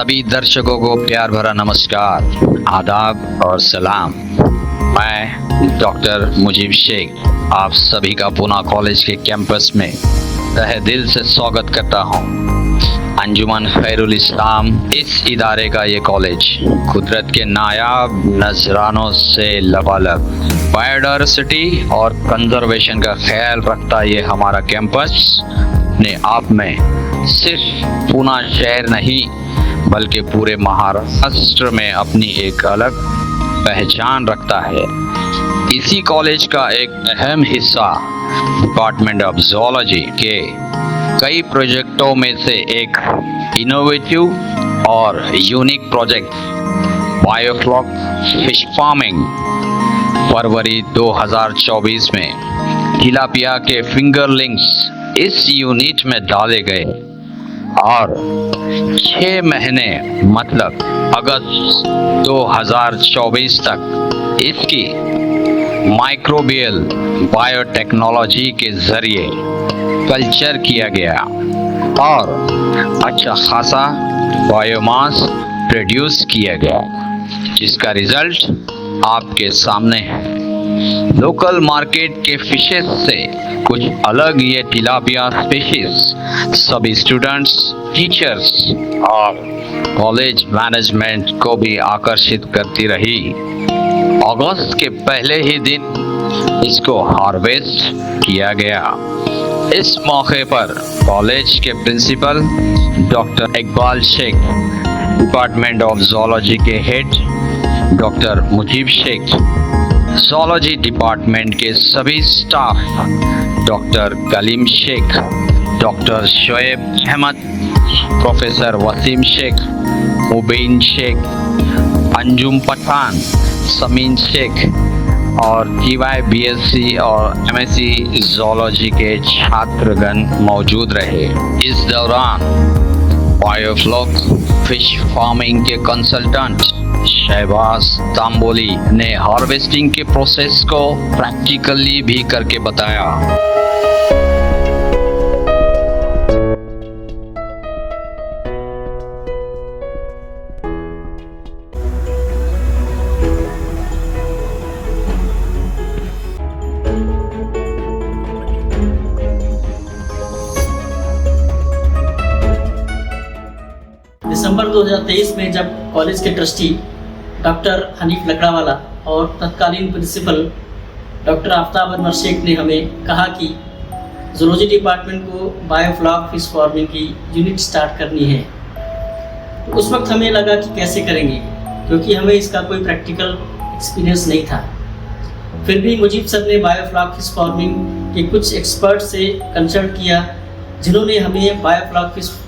सभी दर्शकों को प्यार भरा नमस्कार, आदाब और सलाम। मैं डॉक्टर मुजीब शेख आप सभी का पूना कॉलेज के कैंपस में तहे दिल से स्वागत करता हूं। अंजुमन खैरुल इस्लाम इस इदारे का ये कॉलेज कुदरत के नायाब नजरानों से लबालब बायोडायवर्सिटी और कंजर्वेशन का ख्याल रखता ये हमारा कैंपस अपने आप में सिर्फ पूना शहर नहीं बल्कि पूरे महाराष्ट्र में अपनी एक अलग पहचान रखता है। इसी कॉलेज का एक अहम हिस्सा डिपार्टमेंट ऑफ ज़ूलॉजी के कई प्रोजेक्टों में से एक इनोवेटिव और unique project biofloc fish farming फरवरी 2024 में तिलापिया के फिंगरलिंग्स इस यूनिट में डाले गए और 6 महीने मतलब अगस्त 2024 तक इसकी माइक्रोबियल बायोटेक्नोलॉजी के जरिए कल्चर किया गया और अच्छा खासा बायोमास प्रोड्यूस किया गया, जिसका रिजल्ट आपके सामने है। लोकल मार्केट के फिशेस से कुछ अलग ये तिलापिया स्पीशीज सभी स्टूडेंट्स, टीचर्स और कॉलेज मैनेजमेंट को भी आकर्षित करती रही। अगस्त के पहले ही दिन इसको हार्वेस्ट किया गया। इस मौके पर कॉलेज के principal doctor Iqbal Shaikh, department of zoology के head doctor Mujeeb Shaikh, zoology department के सभी staff doctor Kaleem Shaikh, doctor Shoaib Ahmad, professor Waseem Shaikh, Mubeen Shaikh, Anjum Pathan, Sameen Shaikh और TY BSc और MSc ज़ूलॉजी के छात्रगण मौजूद रहे। इस दौरान बायोफ्लॉक फिश फार्मिंग के कंसल्टेंट शहबाज तांबोली ने हार्वेस्टिंग के प्रोसेस को प्रैक्टिकली भी करके बताया। दिसंबर 2023 में जब कॉलेज के ट्रस्टी डॉक्टर हनीफ लकड़ावाला और तत्कालीन प्रिंसिपल डॉक्टर आफ्ताब अनवर शेख ने हमें कहा कि ज़ूलॉजी डिपार्टमेंट को बायोफ्लॉक फिश फार्मिंग की यूनिट स्टार्ट करनी है, तो उस वक्त हमें लगा कि कैसे करेंगे, क्योंकि हमें इसका कोई प्रैक्टिकल एक्सपीरियंस नहीं था। फिर भी मुजीब सर ने बायोफ्लॉक फिश फार्मिंग के कुछ एक्सपर्ट से कंसल्ट किया, जिन्होंने हमें बायोफ्लॉक फिश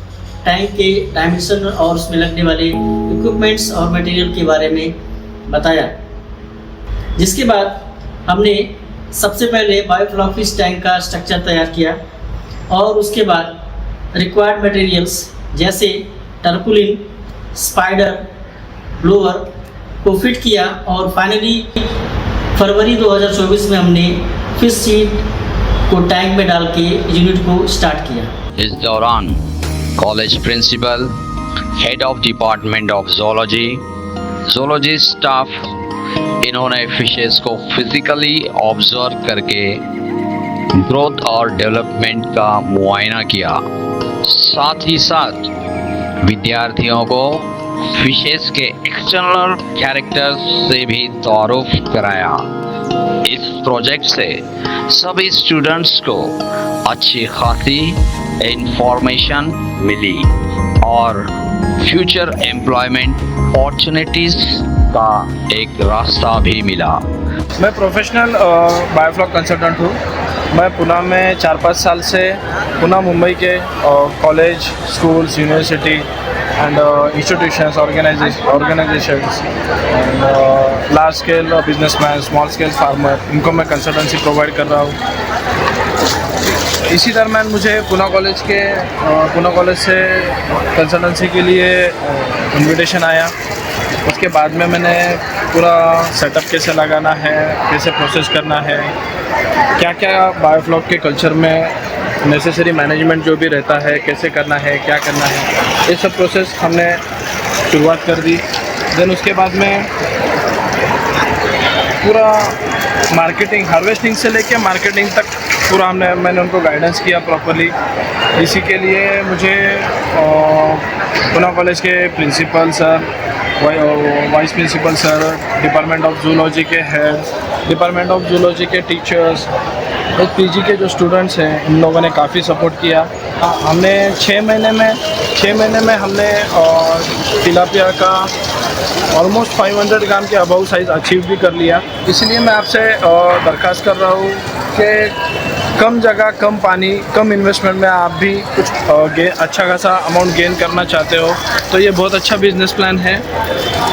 टैंक के डायमेंशन और उसमें लगने वाले इक्विपमेंट्स और मटेरियल के बारे में बताया। जिसके बाद हमने सबसे पहले बायोफ्लॉक फिश टैंक का स्ट्रक्चर तैयार किया और उसके बाद रिक्वायर्ड मटेरियल्स जैसे टर्पुलिन, स्पाइडर, ब्लोअर को फिट किया और फाइनली फरवरी 2024 में हमने फिश सीड को टैंक में डाल के यूनिट को स्टार्ट किया। इस दौरान college principal, head of department of zoology staff इन्होंने फिशेस को फिजिकली ऑब्जर्व करके ग्रोथ और डेवलपमेंट का मुआयना किया। साथ ही साथ विद्यार्थियों को फिशेस के एक्सटर्नल कैरेक्टर्स से भी तारुफ कराया। इस प्रोजेक्ट से सभी स्टूडेंट्स को अच्छी खासी इंफॉर्मेशन मिली और फ्यूचर एम्प्लॉयमेंट अपॉर्चुनिटीज का एक रास्ता भी मिला। मैं प्रोफेशनल बायोफ्लॉक कंसल्टेंट हूँ। मैं पुणे में 4-5 साल से पुणे मुंबई के college, schools, university and institutions, organisations and large scale businessman, small scale farmer, इनको मैं कंसल्टेंसी प्रोवाइड कर रहा हूँ। इसी दरम्यान मुझे पुणे कॉलेज से कंसल्टेंसी के लिए इनविटेशन आया। उसके बाद में मैंने पूरा सेटअप कैसे लगाना है, कैसे प्रोसेस करना है, क्या क्या बायोफ्लॉक के कल्चर में नेसेसरी मैनेजमेंट जो भी रहता है, कैसे करना है, क्या करना है, ये सब प्रोसेस हमने शुरुआत कर दी। देन उसके बाद में पूरा मार्केटिंग, हार्वेस्टिंग से लेके मार्केटिंग तक पूरा मैंने उनको गाइडेंस किया प्रॉपरली। इसी के लिए मुझे पूना कॉलेज के principal sir, vice principal sir, department of zoology के हेड, डिपार्टमेंट ऑफ जूलॉजी के टीचर्स, एक पीजी के जो स्टूडेंट्स हैं, इन लोगों ने काफ़ी सपोर्ट किया। हमने 6 महीने में हमने तिलापिया का ऑलमोस्ट 500 ग्राम के अबाउ साइज़ अचीव भी कर लिया। इसलिए मैं आपसे दरख्वास्त कर रहा हूँ कि कम जगह, कम पानी, कम इन्वेस्टमेंट में आप भी कुछ अच्छा खासा अमाउंट गेन करना चाहते हो तो ये बहुत अच्छा बिजनेस प्लान है।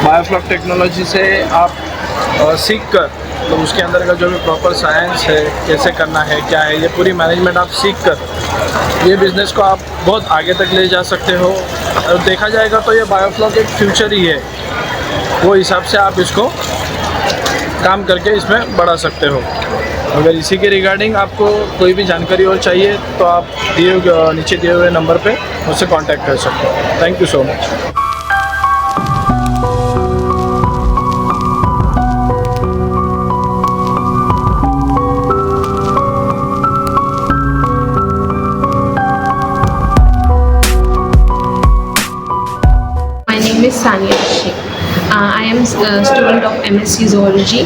बायोफ्लॉक टेक्नोलॉजी से आप सीख कर, तो उसके अंदर का जो भी प्रॉपर साइंस है, कैसे करना है, क्या है, ये पूरी मैनेजमेंट आप सीख कर ये बिज़नेस को आप बहुत आगे तक ले जा सकते हो। और देखा जाएगा तो ये बायोफ्लॉक एक फ्यूचर ही है, वो हिसाब से आप इसको काम करके इसमें बढ़ा सकते हो। अगर इसी के रिगार्डिंग आपको कोई भी जानकारी और चाहिए तो आप नीचे दिए हुए नंबर पे मुझसे कांटेक्ट कर सकते हो। Thank you so much. Sania Sheikh. I am a student of MSc Zoology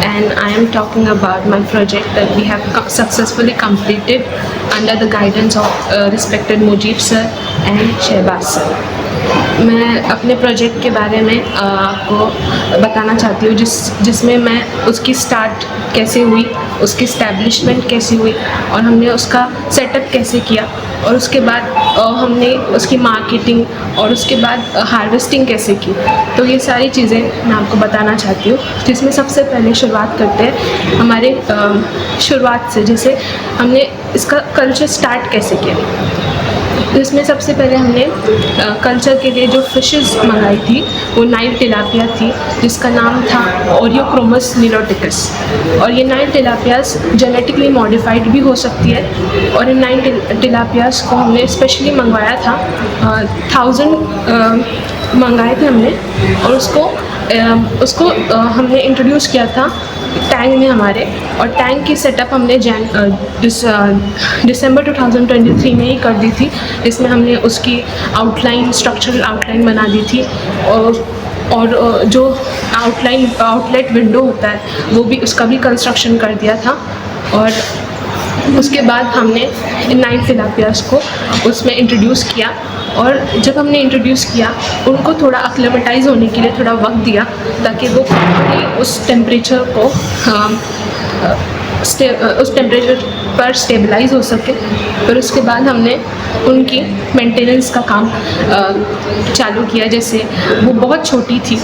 and I am talking about my project that we have successfully completed under the guidance of respected Mujib sir and Shehbaz sir. मैं अपने project के बारे में आपको बताना चाहती हूँ जिसमें मैं उसकी स्टार्ट कैसे हुई, उसकी इस्टेब्लिशमेंट कैसे हुई और हमने उसका सेटअप कैसे किया और उसके बाद हमने उसकी मार्केटिंग और उसके बाद हार्वेस्टिंग कैसे की। तो ये सारी चीज़ें मैं आपको बताना चाहती हूँ, जिसमें सबसे पहले शुरुआत करते हैं हमारे शुरुआत से, जैसे हमने इसका कल्चर स्टार्ट कैसे किया। तो इसमें सबसे पहले हमने कल्चर के लिए जो फिशेस मंगाई थी वो नाइल टिलापिया थी, जिसका नाम था ओरियोक्रोमस निलोटिकस। और ये नाइल टिलापियास जेनेटिकली मॉडिफाइड भी हो सकती है और इन नाइल टिलापियास को हमने स्पेशली मंगवाया था, 1000 मंगाए थे हमने और उसको हमने इंट्रोड्यूस किया था टैंक में हमारे। और टैंक की सेटअप हमने दिसंबर 2023 में ही कर दी थी, जिसमें हमने उसकी स्ट्रक्चरल आउटलाइन बना दी थी और जो आउटलेट विंडो होता है वो भी, उसका भी कंस्ट्रक्शन कर दिया था। और उसके बाद हमने इन नाइल टिलापियास को उसमें इंट्रोड्यूस किया और जब हमने इंट्रोड्यूस किया उनको थोड़ा एक्लेमेटाइज होने के लिए थोड़ा वक्त दिया ताकि वो उस टेम्परेचर पर स्टेबलाइज हो सके। फिर उसके बाद हमने उनकी मेंटेनेंस का काम चालू किया। जैसे वो बहुत छोटी थी,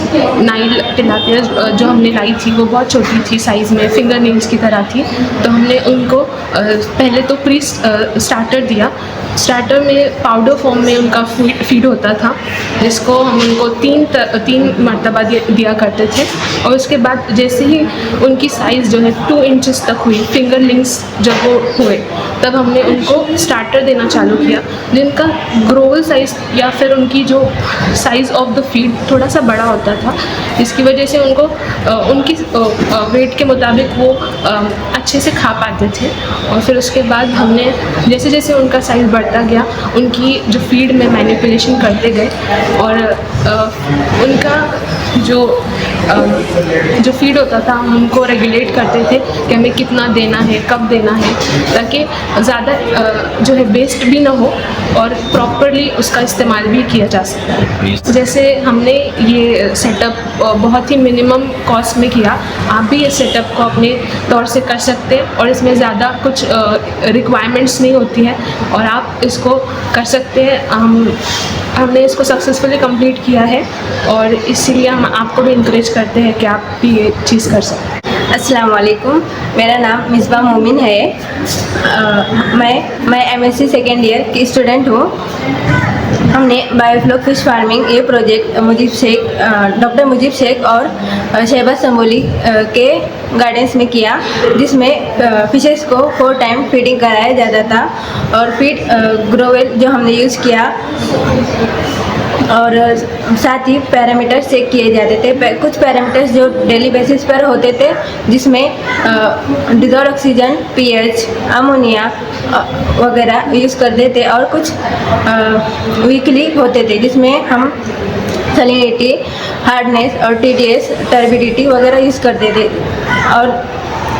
नाइल टिलापिया जो हमने लाई थी वो बहुत छोटी थी साइज़ में, फिंगर नेल्स की तरह थी। तो हमने उनको पहले तो प्री स्टार्टर दिया। स्टार्टर में पाउडर फॉर्म में उनका फीड होता था, जिसको हम उनको तीन मरतबा दिया करते थे। और उसके बाद जैसे ही उनकी साइज़ जो है 2 इंचेस तक हुई, फिंगर लिंक्स जब वो हुए, तब हमने उनको स्टार्टर देना चालू किया, जिनका ग्रोवल साइज़ या फिर उनकी जो साइज़ ऑफ द फीड थोड़ा सा बड़ा होता था, जिसकी वजह से उनको उनकी वेट के मुताबिक वो अच्छे से खा पाते थे। और फिर उसके बाद हमने जैसे जैसे उनका साइज़ बढ़ता गया, उनकी जो फीड में मैनिपुलेशन करते गए और उनका जो फीड होता था हम उनको रेगुलेट करते थे कि हमें कितना देना है, कब देना है, ताकि ज़्यादा जो है वेस्ट भी ना हो और प्रॉपरली उसका इस्तेमाल भी किया जा सकता है। जैसे हमने ये सेटअप बहुत ही मिनिमम कॉस्ट में किया, आप भी ये सेटअप को अपने तौर से कर सकते हैं और इसमें ज़्यादा कुछ रिक्वायरमेंट्स नहीं होती है और आप इसको कर सकते हैं। हमने इसको सक्सेसफुली कंप्लीट किया है और इसीलिए हम आपको भी इंकरेज करते हैं कि आप भी ये चीज़ कर सकते हैं। अस्सलाम वालेकुम, मेरा नाम मिसबा मोमिन है। मैं MSc सेकेंड ईयर की स्टूडेंट हूँ। हमने बायोफ्लॉक फिश फार्मिंग ये प्रोजेक्ट डॉक्टर मुजीब शेख और शहबाज संबोली के गाइडेंस में किया, जिसमें फिशेस को 4 टाइम फीडिंग कराया जाता था। और फीड ग्रोवेल जो हमने यूज़ किया और साथ ही पैरामीटर्स चेक किए जाते थे। कुछ पैरामीटर्स जो डेली बेसिस पर होते थे, जिसमें डिजॉल्व ऑक्सीजन, पीएच, अमोनिया वगैरह यूज़ करते थे, और कुछ वीकली होते थे जिसमें हम सैलिनिटी, हार्डनेस और टीडीएस, टर्बिडिटी वगैरह यूज़ करते थे। और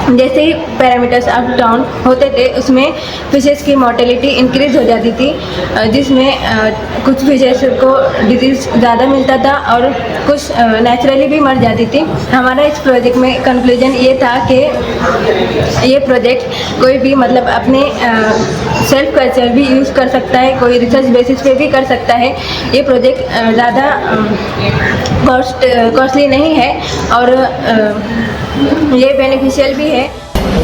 जैसे ही पैरामीटर्स अप डाउन होते थे, उसमें फिशेस की मोर्टेलिटी इंक्रीज हो जाती थी, जिसमें कुछ फिशेस को डिजीज़ ज़्यादा मिलता था और कुछ नेचुरली भी मर जाती थी। हमारा इस प्रोजेक्ट में कंक्लूजन ये था कि ये प्रोजेक्ट कोई भी मतलब अपने सेल्फ कल्चर भी यूज़ कर सकता है, कोई रिसर्च बेसिस पे भी कर सकता है। ये प्रोजेक्ट ज़्यादा कॉस्टली नहीं है और ये बेनिफिशियल भी है।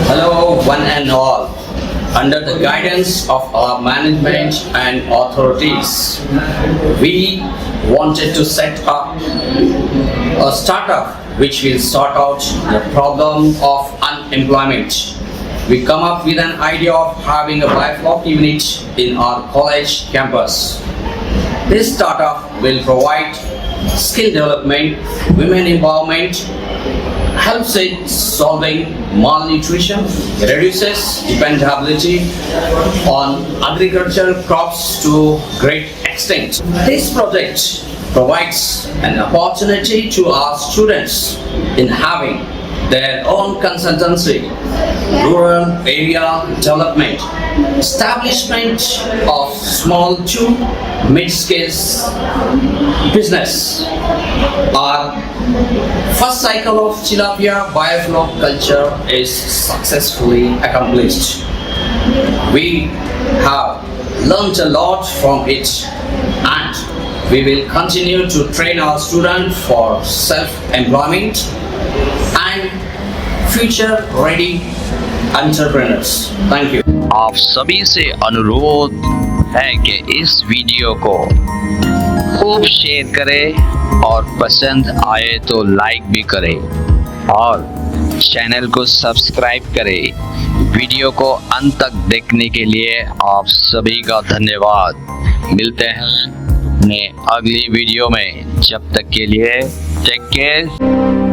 Hello, one and all. Under the guidance of our management and authorities, we wanted to set up a startup which will sort out the problem of unemployment. We come up with an idea of having a BioFloc unit in our college campus. This startup will provide skill development, women empowerment, helps in solving malnutrition, reduces dependability on agricultural crops to great extent. This project provides an opportunity to our students in having their own consultancy, rural area development, establishment of small to mid-scale business. Our first cycle of tilapia BioFloc culture is successfully accomplished. We have learned a lot from it, and we will continue to train our students for self-employment and future-ready entrepreneurs. Thank you. आप सभी से अनुरोध है कि इस video को खूब share करें और पसंद आए तो लाइक भी करें और चैनल को सब्सक्राइब करें। वीडियो को अंत तक देखने के लिए आप सभी का धन्यवाद। मिलते हैं अपने अगली वीडियो में, जब तक के लिए टेक केयर।